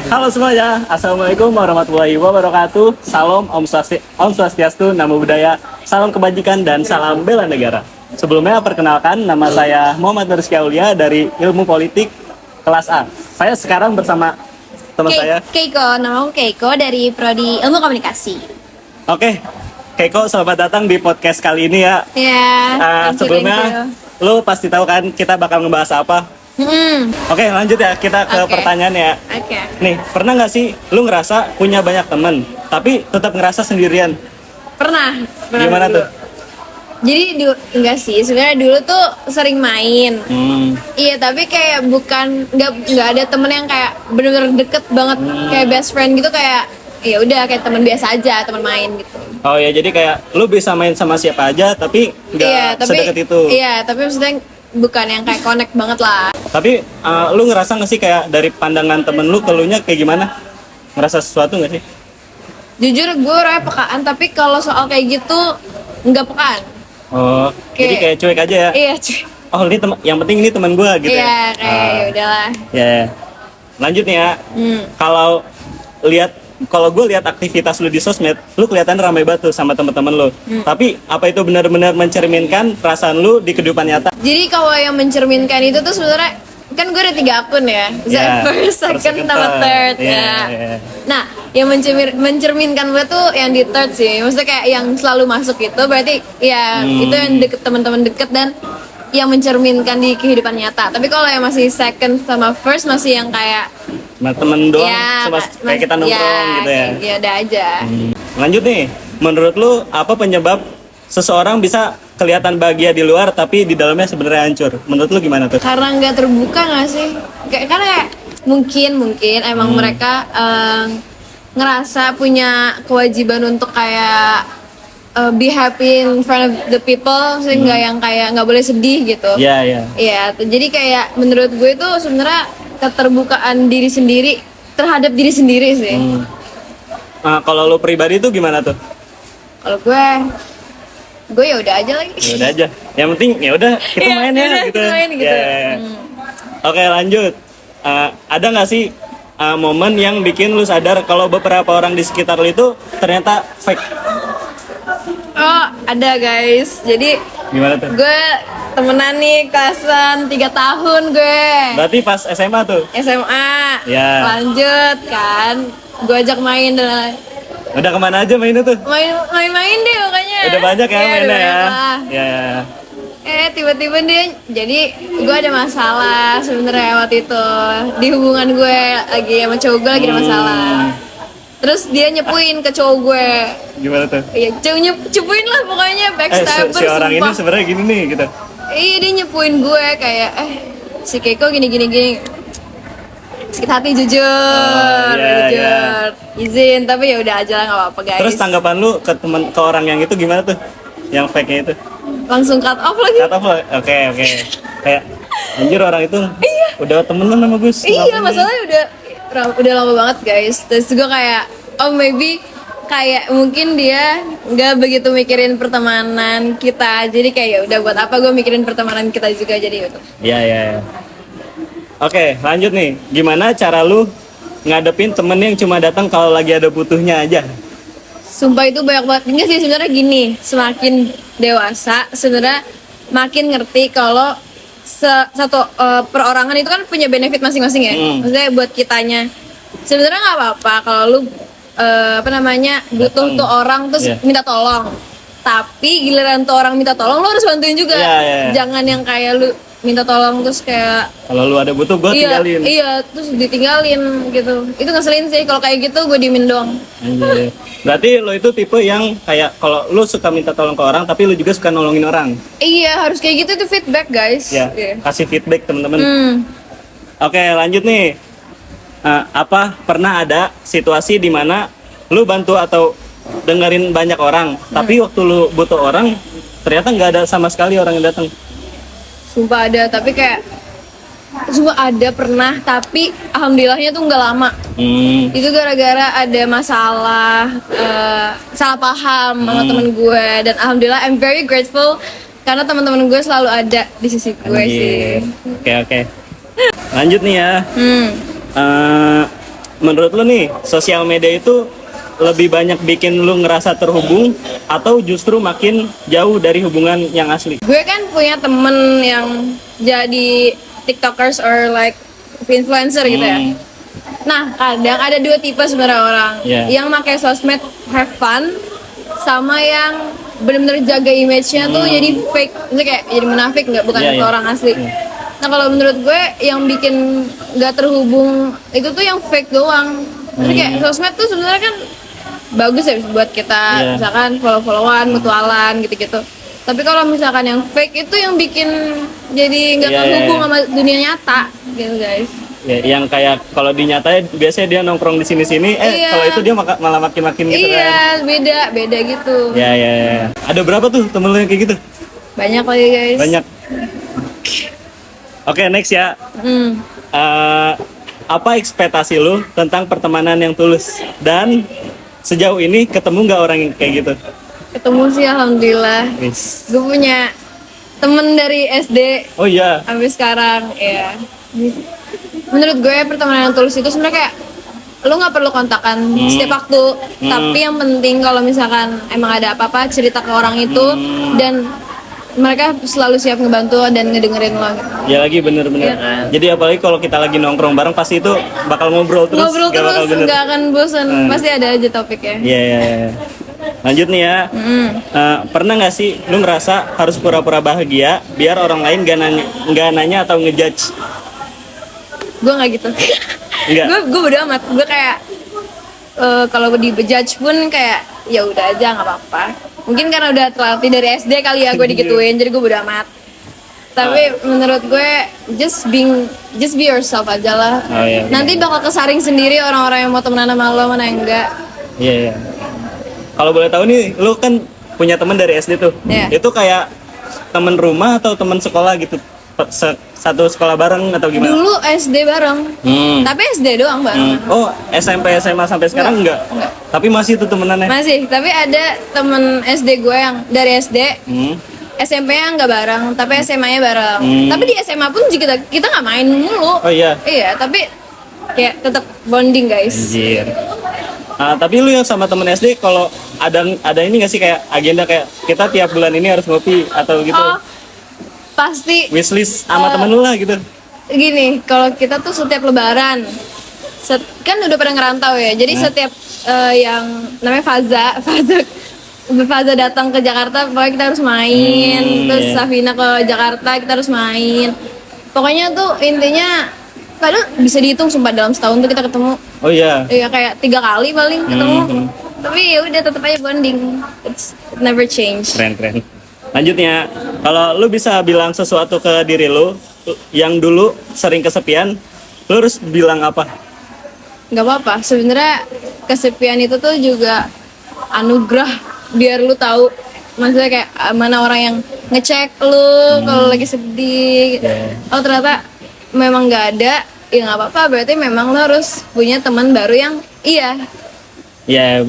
Halo semuanya, Assalamualaikum warahmatullahi wabarakatuh. Salam, Om Swastiastu, Namo Buddhaya, salam kebajikan dan salam bela negara. Sebelumnya perkenalkan, nama saya Muhammad Rizky Aulia dari Ilmu Politik kelas A. Saya sekarang bersama teman saya Keiko, nama aku Keiko dari Prodi Ilmu Komunikasi. Oke, Keiko, selamat datang di podcast kali ini ya. Ya, Sebelumnya, lo pasti tahu kan kita bakal ngebahas apa? Oke, lanjut ya, kita ke pertanyaan ya. Oke. Nih, pernah nggak sih lu ngerasa punya banyak temen, tapi tetap ngerasa sendirian? Pernah Gimana dulu. tuh? Jadi enggak sih, sebenarnya dulu tuh sering main. Iya, tapi kayak bukan nggak ada temen yang kayak bener-bener deket banget kayak best friend gitu, kayak ya udah kayak teman biasa aja, teman main gitu. Oh ya, jadi kayak lu bisa main sama siapa aja, tapi nggak sedekat itu. Iya, tapi maksudnya bukan yang kayak connect banget lah. Tapi lu ngerasa nggak sih kayak dari pandangan temen lu ke lunya kayak gimana? Ngerasa sesuatu nggak sih? Jujur gue orangnya pekaan, tapi kalau soal kayak gitu nggak pekaan. Oh, jadi kayak cuek aja ya? Iya, cuek. Oh, ini yang penting ini teman gua gitu Iya, ya? kayak ya udahlah. Ya. Lanjut nih ya. Kalau gue lihat aktivitas lu di sosmed, lu kelihatan ramai banget tuh sama teman-teman lu. Tapi apa itu benar-benar mencerminkan perasaan lu di kehidupan nyata? Jadi kalau yang mencerminkan itu tuh sebenarnya kan gue ada 3 akun ya, first, second, sama third ya. Nah, yang mencerminkan gue tuh yang di third sih, maksudnya kayak yang selalu masuk itu berarti ya itu yang deket, teman-teman deket dan yang mencerminkan di kehidupan nyata. Tapi kalau yang masih second sama first masih yang kayak temen doang, ya, kayak kita nongkrong gitu ya. Ya udah aja. Lanjut nih, menurut lu apa penyebab seseorang bisa kelihatan bahagia di luar tapi di dalamnya sebenarnya hancur? Menurut lu gimana tuh? Karena nggak terbuka nggak sih? Karena mungkin emang mereka ngerasa punya kewajiban untuk kayak be happy in front of the people, sehingga yang kayak nggak boleh sedih gitu. Iya. Iya, jadi kayak menurut gue itu sebenarnya keterbukaan diri sendiri terhadap diri sendiri sih. Kalau lu pribadi tuh gimana tuh? Kalau gue ya udah aja lagi. Ya udah aja. Yang penting ya udah kita main ya gitu. Kita main gitu. Ya. Oke, lanjut. Ada nggak sih momen yang bikin lu sadar kalau beberapa orang di sekitar lu itu ternyata fake? Oh, ada guys. Jadi Gimana tuh? gue temenan nih kelasan 3 tahun gue. Berarti pas SMA tuh? SMA. Ya. Lanjut kan. Gue ajak main dan Udah kemana aja mainnya tuh? main deh makanya. Udah banyak ya mainnya ya? Ya. Tiba-tiba dia, jadi gue ada masalah sebenarnya waktu itu di hubungan gue, lagi sama cowok gue lagi ada masalah. Terus dia nyepuin ke cowok gue. Gimana tuh? Iya, nyepuin lah pokoknya, backstabber si orang sumpah. ini sebenarnya gini nih gitu. Iya, dia nyepuin gue kayak si Keiko gini. Sakit hati jujur. Izin, tapi ya udah aja lah, nggak apa-apa guys. Terus tanggapan lu ke orang yang itu gimana tuh? Yang fake-nya itu? Langsung cut off lagi. Cut off lah. Oke. Kayak anjir orang itu udah temenan sama Gus. Iya, masalahnya udah lama banget guys. Terus gue kayak maybe kayak mungkin dia nggak begitu mikirin pertemanan kita, jadi kayak ya udah buat apa gue mikirin pertemanan kita juga, jadi itu. Iya. Oke, lanjut nih. Gimana cara lu ngadepin temen yang cuma datang kalau lagi ada butuhnya aja? Sumpah itu banyak banget. Enggak sih, sebenarnya gini, semakin dewasa sebenarnya makin ngerti kalau satu perorangan itu kan punya benefit masing-masing ya. Maksudnya buat kitanya sebenarnya nggak apa-apa kalau lu butuh tuh orang terus minta tolong. Tapi giliran tuh orang minta tolong, lu harus bantuin juga. Jangan yang kayak lu minta tolong terus kayak kalau lu ada butuh gue tinggalin. Iya, terus ditinggalin gitu. Itu ngeselin sih. Kalau kayak gitu gue diemin doang. Anjir. Berarti lo itu tipe yang kayak kalau lu suka minta tolong ke orang tapi lu juga suka nolongin orang. Iya, harus kayak gitu, itu feedback guys. Ya, kasih feedback teman-teman. Oke, lanjut nih. Apa pernah ada situasi di mana lu bantu atau dengerin banyak orang, tapi waktu lu butuh orang ternyata nggak ada sama sekali orang yang datang? Sumpah ada, tapi kayak ada pernah, tapi alhamdulillahnya tuh nggak lama. Itu gara-gara ada masalah salah paham sama temen gue, dan alhamdulillah I'm very grateful karena teman-teman gue selalu ada di sisi gue sih. Oke. Lanjut nih ya. menurut lu nih, sosial media itu lebih banyak bikin lu ngerasa terhubung atau justru makin jauh dari hubungan yang asli? Gue kan punya temen yang jadi tiktokers or like influencer gitu ya. Nah, kadang ada dua tipe sebenarnya orang. Yang pakai sosmed have fun, sama yang benar-benar jaga image-nya tuh jadi fake, itu kayak jadi munafik, nggak bukan orang asli. Nah, kalau menurut gue yang bikin nggak terhubung itu tuh yang fake doang. Jadi kayak sosmed tuh sebenarnya kan bagus ya buat kita, misalkan follow-followan, mutualan gitu-gitu. Tapi kalau misalkan yang fake itu yang bikin jadi nggak terhubung sama dunia nyata, gitu guys. Ya, yang kayak kalau dinyatain biasanya dia nongkrong di sini-sini, kalau itu dia malah makin-makin gitu kan. Iya, beda gitu. Ya. Ada berapa tuh temen lu yang kayak gitu? Banyak lagi guys. Banyak. Oke, next ya. Apa ekspektasi lu tentang pertemanan yang tulus? Dan sejauh ini ketemu nggak orang yang kayak gitu? Ketemu sih alhamdulillah. Gue punya temen dari SD. Oh iya. Sampai sekarang ya. Menurut gue pertemanan yang tulus itu sebenarnya kayak lu nggak perlu kontakan setiap waktu, tapi yang penting kalau misalkan emang ada apa-apa cerita ke orang itu dan mereka selalu siap ngebantu dan ngedengerin lo. Ya lagi bener-bener. Jadi apalagi kalau kita lagi nongkrong bareng pasti itu bakal ngobrol terus. Ngobrol terus, nggak akan bosan. Pasti ada aja topiknya. Iya. Lanjut nih ya. Pernah nggak sih lu ngerasa harus pura-pura bahagia biar orang lain nggak nanya atau ngejudge? Gue nggak gitu. Gue bodo amat. Gue kayak kalau di-judge pun kayak ya udah aja, nggak apa-apa. Mungkin karena udah terlatih dari SD kali ya gue digituin, jadi gue bodo amat. Tapi menurut gue just be yourself aja lah. Nanti bakal kesaring sendiri orang-orang yang mau temenan sama lo, mana yang enggak. Iya. Kalau boleh tahu nih, lu kan punya teman dari SD tuh. Itu kayak temen rumah atau temen sekolah gitu? Satu sekolah bareng atau gimana? Dulu SD bareng. Tapi SD doang bareng. Oh, SMP, SMA sampai sekarang enggak? Tapi masih tuh temenannya? Masih, tapi ada temen SD gue yang dari SD. SMP-nya nggak bareng, tapi SMA-nya bareng. Tapi di SMA pun kita nggak main mulu. Oh iya? Iya, tapi kayak tetap bonding guys. Anjir. Tapi lu yang sama temen SD, kalau ada ini nggak sih kayak agenda kayak kita tiap bulan ini harus ngopi atau gitu? Oh, pasti. Wishlist sama temen lu lah gitu. Gini, kalau kita tuh setiap lebaran, kan udah pada ngerantau ya. Jadi setiap yang namanya Faza datang ke Jakarta, pokoknya kita harus main. Terus Safina ke Jakarta, kita harus main. Pokoknya tuh intinya kadang bisa dihitung sumpah dalam setahun tuh kita ketemu. Oh iya. Iya kayak 3 kali paling ketemu. Tapi ya udah tetap aja bonding. It never change. Keren. Lanjutnya, kalau lu bisa bilang sesuatu ke diri lu yang dulu sering kesepian, lu harus bilang apa? Gak apa-apa. Sebenarnya kesepian itu tuh juga anugerah. Biar lu tahu, maksudnya kayak mana orang yang ngecek lu kalau lagi sedih. Oh ternyata memang nggak ada, ya nggak apa-apa. Berarti memang lu harus punya teman baru yang Iya,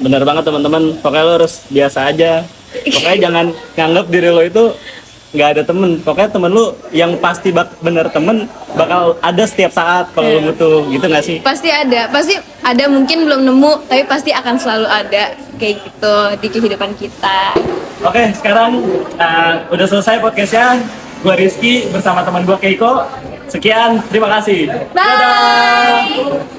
benar banget teman-teman. Pokoknya lo harus biasa aja. Pokoknya jangan nganggap diri lo itu nggak ada temen. Pokoknya temen lo yang pasti bener temen bakal ada setiap saat kalau lo butuh, gitu nggak sih? Pasti ada, mungkin belum nemu, tapi pasti akan selalu ada kayak gitu di kehidupan kita. Oke, sekarang udah selesai podcastnya. Gue Rizky bersama teman gue Keiko. Sekian, terima kasih. Bye. Dadah.